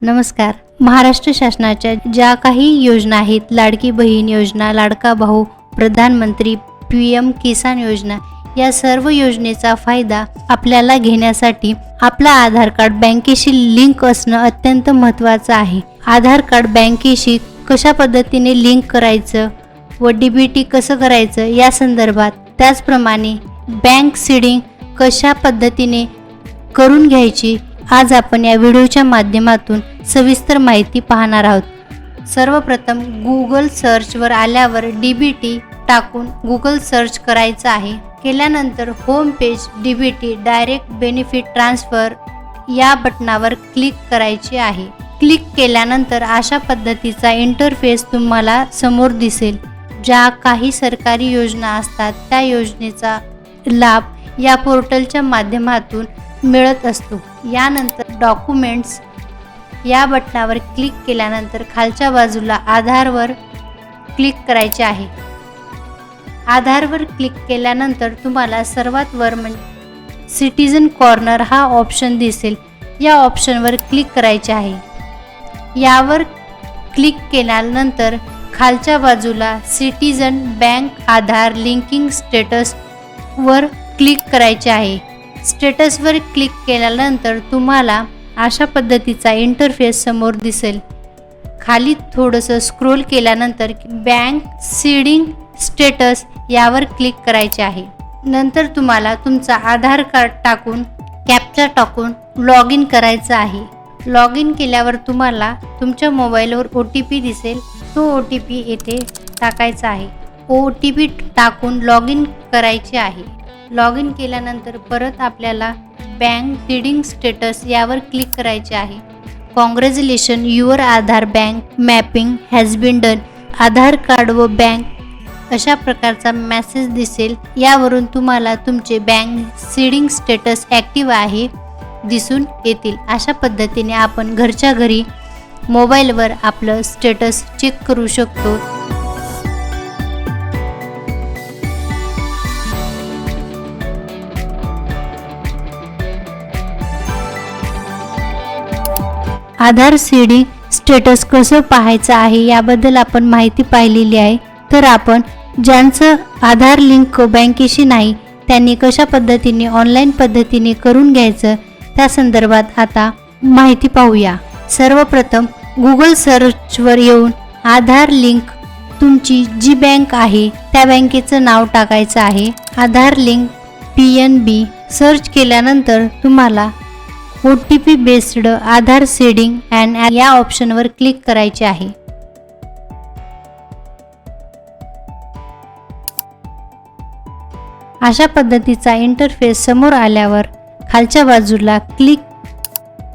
नमस्कार। महाराष्ट्र शासनाच्या ज्या काही योजना आहेत, लाडकी बहीण योजना, लाडका भाऊ, प्रधानमंत्री PM किसान योजना, या सर्व योजनेचा फायदा आपल्याला घेण्यासाठी आपला आधार कार्ड बँकेशी लिंक असणं अत्यंत महत्त्वाचं आहे। आधार कार्ड बँकेशी कशा पद्धतीने लिंक करायचं व DBT कसं करायचं या संदर्भात, त्याचप्रमाणे बँक सीडिंग कशा पद्धतीने करून घ्यायची, आज आपण या व्हिडिओच्या माध्यमातून सविस्तर माहिती पाहणार आहोत। सर्वप्रथम गूगल सर्चवर आल्यावर DBT टाकून गूगल सर्च करायचं आहे। केल्यानंतर home page DBT direct benefit transfer या बटनावर क्लिक करायचे आहे। क्लिक केल्यानंतर अशा पद्धतीचा इंटरफेस तुम्हाला समोर दिसेल। ज्या काही सरकारी योजना असतात त्या योजनेचा लाभ या पोर्टलच्या माध्यमातून मिळत असतो। यानंतर डॉक्युमेंट्स या बटनावर क्लिक केल्यानंतर खालच्या बाजूला आधारवर क्लिक करायचे आहे। आधारवर क्लिक केल्यानंतर तुम्हाला सर्वात वर सिटीजन कॉर्नर हा ऑप्शन दिसेल। या ऑप्शनवर क्लिक करायचे आहे। यावर क्लिक केल्यानंतर खालच्या बाजूला सिटीजन बँक आधार लिंकिंग स्टेटस वर क्लिक करायचे आहे। स्टेटसवर क्लिक केल्यानंतर तुम्हाला अशा पद्धतीचा इंटरफेस समोर दिसेल। खाली थोडंसं स्क्रोल केल्यानंतर बँक सीडिंग स्टेटस यावर क्लिक करायचे आहे। नंतर तुम्हाला तुमचा आधार कार्ड टाकून कॅप्चा टाकून लॉग इन करायचं आहे। लॉग इन केल्यावर तुम्हाला तुमच्या मोबाईलवर OTP दिसेल। तो OTP येथे टाकायचा आहे। OTP टाकून लॉग इन करायचे आहे। लॉग इन केल्यानंतर परत आपल्याला बँक सीडिंग स्टेटस यावर क्लिक करायचे आहे। Congratulation, your Aadhaar bank mapping has been done. Aadhaar card व बँक अशा प्रकारचा मेसेज दिसेल। यावरून तुम्हाला तुमचे बँक सीडिंग स्टेटस ॲक्टिव्ह आहे दिसून येतील। अशा पद्धतीने आपण घरच्या घरी मोबाईलवर आपलं स्टेटस चेक करू शकतो। आधार सीडिंग स्टेटस कसं पाहायचं आहे याबद्दल आपण माहिती पाहिलेली आहे। तर आपण ज्यांचं आधार लिंक बँकेशी नाही त्यांनी कशा पद्धतीने ऑनलाईन पद्धतीने करून घ्यायचं त्या संदर्भात आता माहिती पाहूया। सर्वप्रथम गूगल सर्चवर येऊन आधार लिंक तुमची जी बँक आहे त्या बँकेचं नाव टाकायचं आहे। आधार लिंक PNB सर्च केल्यानंतर तुम्हाला OTP based Aadhaar seeding and या ऑप्शनवर क्लिक करायचे आहे। अशा पद्धतीचा इंटरफेस समोर आल्यावर खालच्या बाजूला क्लिक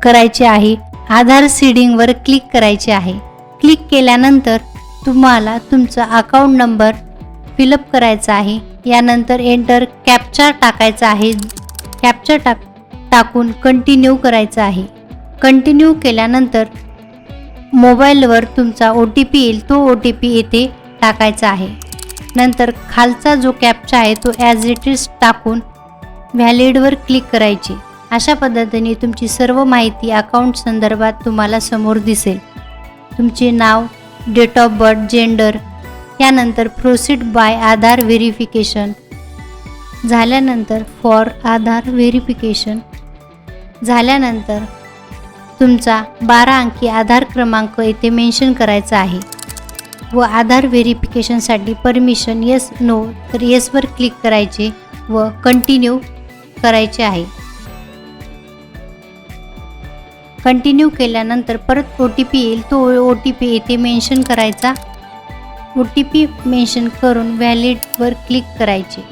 करायचे आहे। आधार सीडिंगवर क्लिक करायचे आहे। क्लिक केल्यानंतर तुम्हाला तुमचा अकाउंट नंबर फिलअप करायचा आहे। यानंतर एंटर कॅप्चा टाकायचा आहे। कॅप्चा टाकून कंटिन्यू करायचं आहे। कंटिन्यू केल्यानंतर मोबाईलवर तुमचा OTP येईल। तो OTP येथे टाकायचा आहे। नंतर खालचा जो कॅप्चा आहे तो ॲज इट इज टाकून व्हॅलिडवर क्लिक करायची। अशा पद्धतीने तुमची सर्व माहिती अकाउंट संदर्भात तुम्हाला समोर दिसेल। तुमचे नाव, डेट ऑफ बर्थ, जेंडर, यानंतर प्रोसीड बाय आधार व्हेरिफिकेशन झाल्यानंतर फॉर आधार व्हेरिफिकेशन झाल्यानंतर तुमचा 12 अंकी आधार क्रमांक येथे मेन्शन करायचा आहे व आधार व्हेरिफिकेशनसाठी परमिशन येस नो तर येसवर क्लिक करायचे व कंटिन्यू करायचे आहे। कंटिन्यू केल्यानंतर परत OTP येईल। तो OTP येथे मेन्शन करायचा। OTP मेन्शन करून व्हॅलिडवर क्लिक करायचे।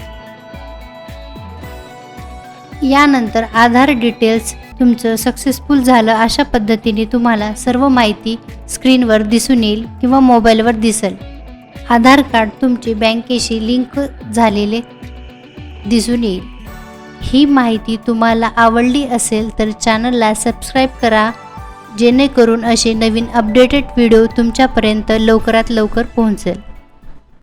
यानंतर आधार डिटेल्स तुमचं सक्सेसफुल झालं अशा पद्धतीने तुम्हाला सर्व माहिती स्क्रीनवर दिसून येईल किंवा मोबाईलवर दिसेल। आधार कार्ड तुमचे बँकेशी लिंक झालेले दिसून येईल। ही माहिती तुम्हाला आवडली असेल तर चॅनलला सबस्क्राईब करा, जेणेकरून असे नवीन अपडेटेड व्हिडिओ तुमच्यापर्यंत लवकरात लवकर पोहोचेल।